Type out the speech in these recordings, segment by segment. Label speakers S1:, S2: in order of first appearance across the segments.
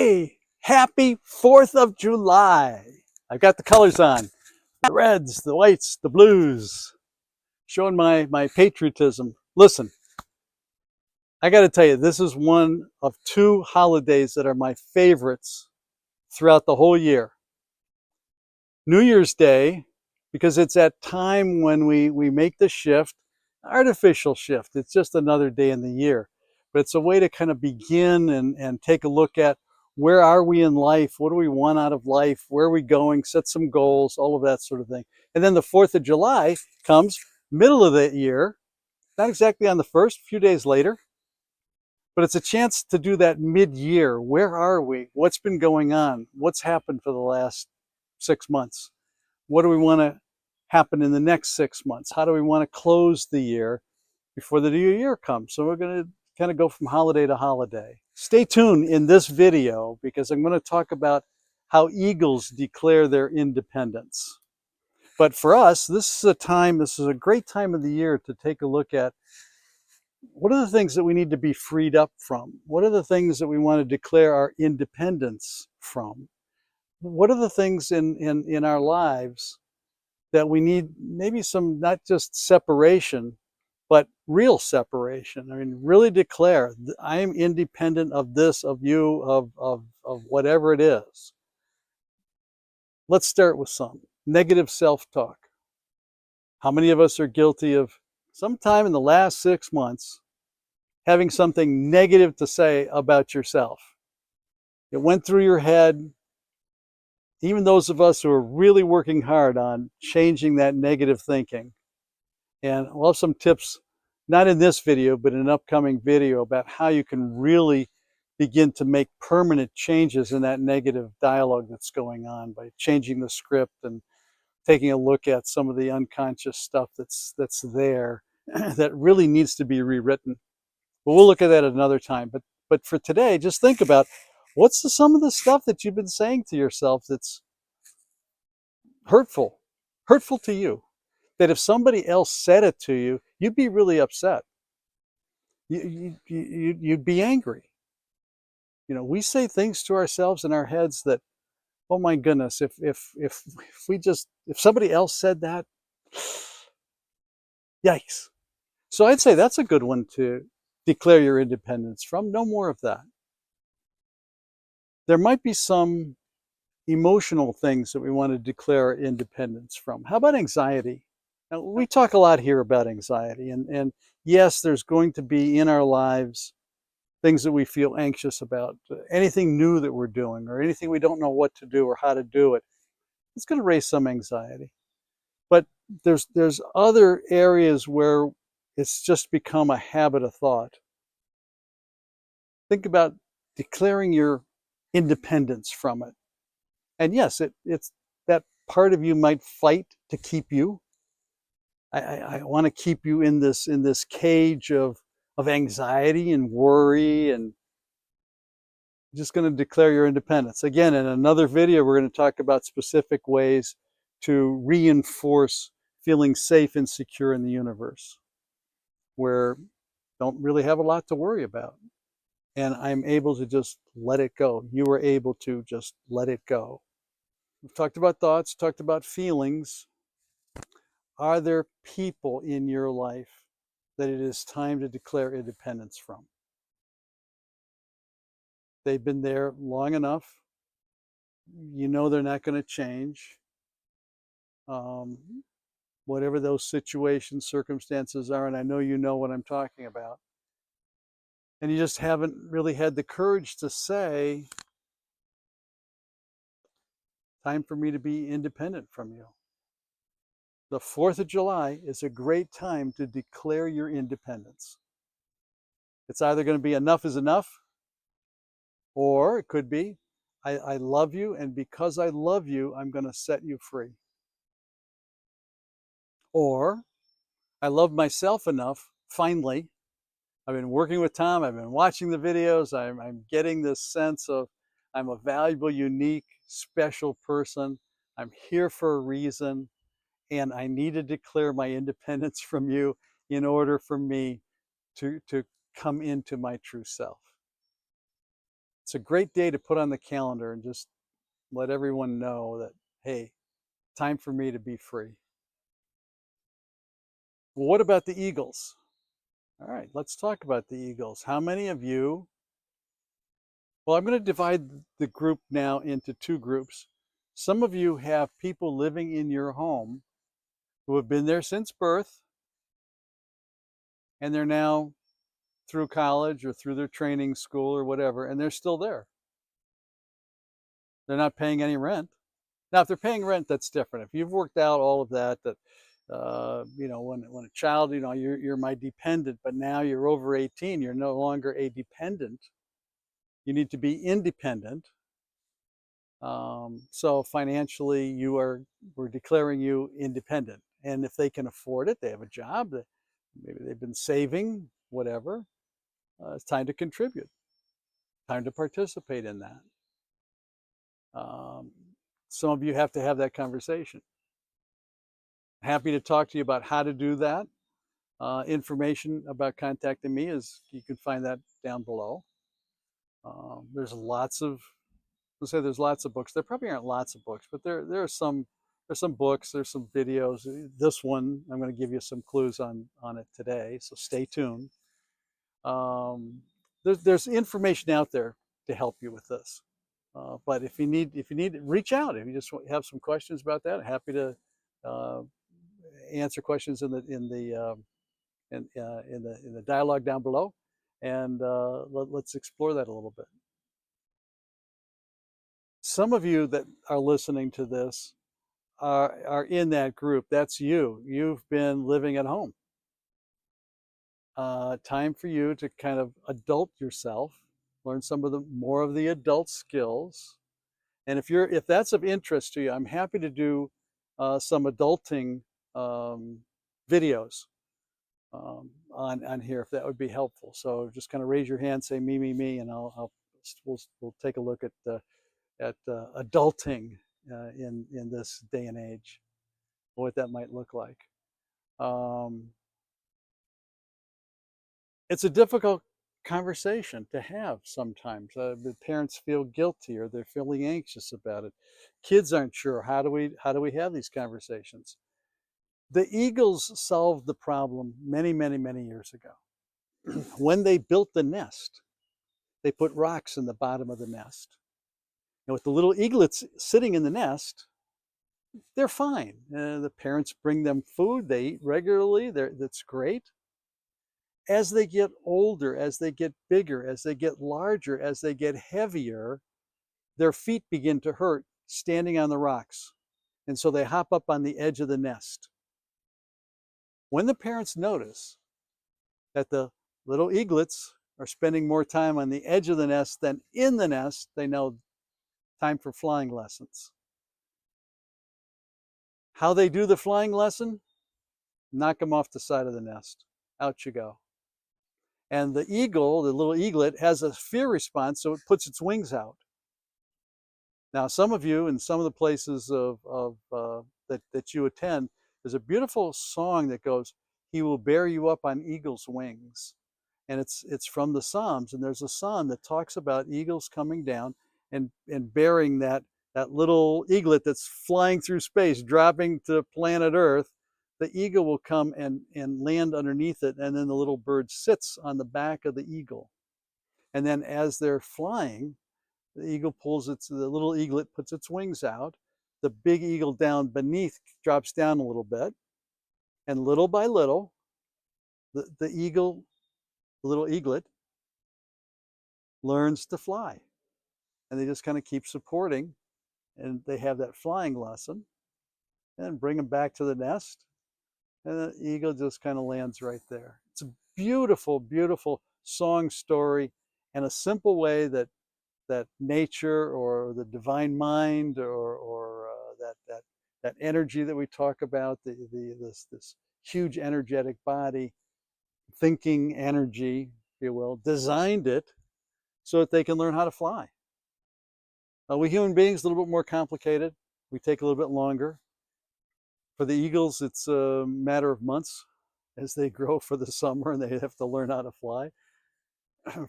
S1: Hey, happy 4th of July. I've got the colors on. The reds, the whites, the blues. Showing my patriotism. Listen, I got to tell you, this is one of two holidays that are my favorites throughout the whole year. New Year's Day, because it's that time when we make the shift, artificial shift. It's just another day in the year. But it's a way to kind of begin and take a look at where are we in life? What do we want out of life? Where are we going? Set some goals, all of that sort of thing. And then the 4th of July comes middle of the year, not exactly on the 1st, a few days later, but it's a chance to do that mid-year. Where are we? What's been going on? What's happened for the last 6 months? What do we want to happen in the next 6 months? How do we want to close the year before the new year comes? So we're going to kind of go from holiday to holiday. Stay tuned in this video because I'm going to talk about how eagles declare their independence. But for us, this is a great time of the year to take a look at what are the things that we need to be freed up from? What are the things that we want to declare our independence from? What are the things in our lives that we need maybe some, not just separation, but real separation? I mean, really declare, I am independent of this, of you, of whatever it is. Let's start with some negative self-talk. How many of us are guilty of sometime in the last 6 months having something negative to say about yourself? It went through your head. Even those of us who are really working hard on changing that negative thinking. And we'll have some tips, not in this video, but in an upcoming video about how you can really begin to make permanent changes in that negative dialogue that's going on by changing the script and taking a look at some of the unconscious stuff that's there that really needs to be rewritten. But we'll look at that another time. But for today, just think about what's some of the stuff that you've been saying to yourself that's hurtful to you, that if somebody else said it to you, you'd be really upset. You'd be angry. You know, we say things to ourselves in our heads that, oh my goodness, if somebody else said that, yikes. So I'd say that's a good one to declare your independence from. No more of that. There might be some emotional things that we want to declare our independence from. How about anxiety? Now, we talk a lot here about anxiety, and yes, there's going to be in our lives things that we feel anxious about. Anything new that we're doing or anything we don't know what to do or how to do it, it's going to raise some anxiety. But there's other areas where it's just become a habit of thought. Think about declaring your independence from it. And yes, it's that part of you might fight to keep you. I want to keep you in this cage of anxiety and worry, and just going to declare your independence. Again, in another video, we're going to talk about specific ways to reinforce feeling safe and secure in the universe, where don't really have a lot to worry about. And I'm able to just let it go. You are able to just let it go. We've talked about thoughts, talked about feelings. Are there people in your life that it is time to declare independence from? They've been there long enough. You know they're not going to change. Whatever those situations, circumstances are, and I know you know what I'm talking about. And you just haven't really had the courage to say, time for me to be independent from you. The 4th of July is a great time to declare your independence. It's either going to be enough is enough, or it could be, I love you, and because I love you, I'm going to set you free. Or, I love myself enough, finally. I've been working with Tom, I've been watching the videos, I'm getting this sense of I'm a valuable, unique, special person. I'm here for a reason, and I need to declare my independence from you in order for me to come into my true self. It's a great day to put on the calendar and just let everyone know that, hey, time for me to be free. Well, what about the Eagles? All right, let's talk about the Eagles. How many of you? Well, I'm going to divide the group now into two groups. Some of you have people living in your home who have been there since birth, and they're now through college or through their training school or whatever, and they're still there. They're not paying any rent. Now, if they're paying rent, that's different. If you've worked out all of that, when a child, you're my dependent, but now you're over 18, you're no longer a dependent. You need to be independent. So financially, we're declaring you independent. And if they can afford it, they have a job, maybe they've been saving, whatever. It's time to contribute, time to participate in that. Um, some of you have to have that conversation. Happy to talk to you about how to do that. Information about contacting me you can find that down below. There's lots of there's lots of books. There probably aren't lots of books, but there's some books, there's some videos. This one, I'm going to give you some clues on it today, so stay tuned. There's information out there to help you with this. But if you need reach out. If you just have some questions about that, happy to answer questions in the dialogue down below, and let's explore that a little bit. Some of you that are listening to this are in that group. That's you. You've been living at home. Time for you to kind of adult yourself, learn some of the more of the adult skills. And if that's of interest to you, I'm happy to do some adulting videos on here if that would be helpful. So just kind of raise your hand, say me, and we'll take a look at adulting in this day and age, what that might look like. It's a difficult conversation to have sometimes. The parents feel guilty or they're feeling anxious about it. Kids aren't sure. How do we have these conversations? The Eagles solved the problem many, many, many years ago. When they built the nest, they put rocks in the bottom of the nest. And with the little eaglets sitting in the nest, they're fine. The parents bring them food. They eat regularly. That's great. As they get older, as they get bigger, as they get larger, as they get heavier, their feet begin to hurt standing on the rocks. And so they hop up on the edge of the nest. When the parents notice that the little eaglets are spending more time on the edge of the nest than in the nest, they know time for flying lessons. How they do the flying lesson? Knock them off the side of the nest. Out you go. And the eagle, the little eaglet, has a fear response, so it puts its wings out. Now, some of you in some of the places that you attend, there's a beautiful song that goes, "He will bear you up on eagle's wings." And it's from the Psalms, and there's a psalm that talks about eagles coming down and bearing that little eaglet that's flying through space, dropping to planet Earth. The eagle will come and land underneath it, and then the little bird sits on the back of the eagle. And then as they're flying, the little eaglet puts its wings out. The big eagle down beneath drops down a little bit. And little by little, the little eaglet, learns to fly. And they just kind of keep supporting. And they have that flying lesson. And bring them back to the nest. And the eagle just kind of lands right there. It's a beautiful, beautiful song story, and a simple way that nature or the divine mind or that energy that we talk about, this huge energetic body, thinking energy, if you will, designed it so that they can learn how to fly. We human beings, a little bit more complicated. We take a little bit longer. For the eagles, it's a matter of months as they grow for the summer and they have to learn how to fly.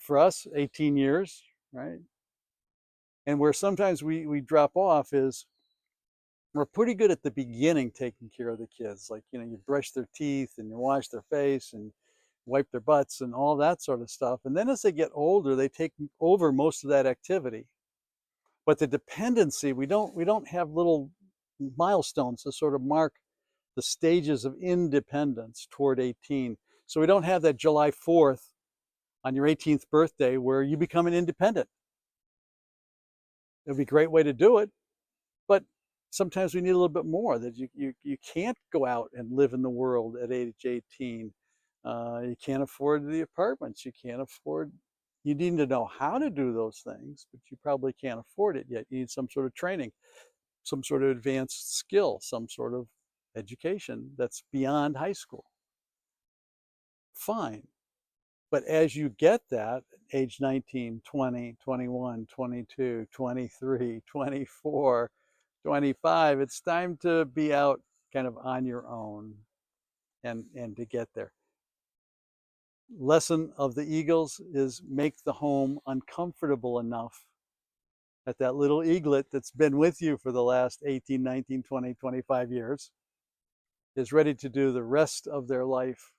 S1: For us, 18 years, right? And where sometimes we drop off is we're pretty good at the beginning taking care of the kids. Like, you brush their teeth and you wash their face and wipe their butts and all that sort of stuff. And then as they get older, they take over most of that activity. But the dependency, we don't have little milestones to sort of mark the stages of independence toward 18. So we don't have that July 4th on your 18th birthday where you become an independent. It'd be a great way to do it, but sometimes we need a little bit more, that you can't go out and live in the world at age 18. You can't afford the apartments. You can't afford, you need to know how to do those things, but you probably can't afford it yet. You need some sort of training, some sort of advanced skill, some sort of education that's beyond high school. Fine. But as you get that, age 19, 20, 21, 22, 23, 24, 25, it's time to be out kind of on your own and to get there. Lesson of the Eagles is make the home uncomfortable enough that that little eaglet that's been with you for the last 18, 19, 20, 25 years is ready to do the rest of their life,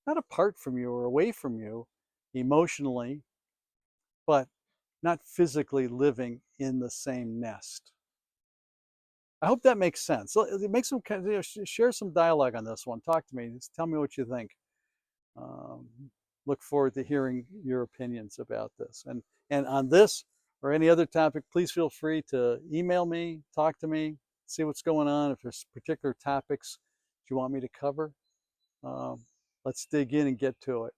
S1: not apart from you or away from you emotionally, but not physically living in the same nest. I hope that makes sense. Make some kind of, share some dialogue on this one. Talk to me. Just tell me what you think. Um, Look forward to hearing your opinions about this. And on this or any other topic, please feel free to email me, talk to me, see what's going on. If there's particular topics you want me to cover, let's dig in and get to it.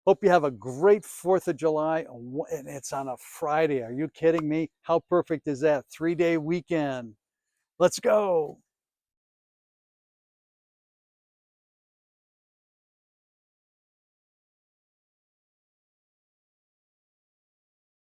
S1: Hope you have a great 4th of July, and it's on a Friday. Are you kidding me? How perfect is that? 3-day weekend. Let's go.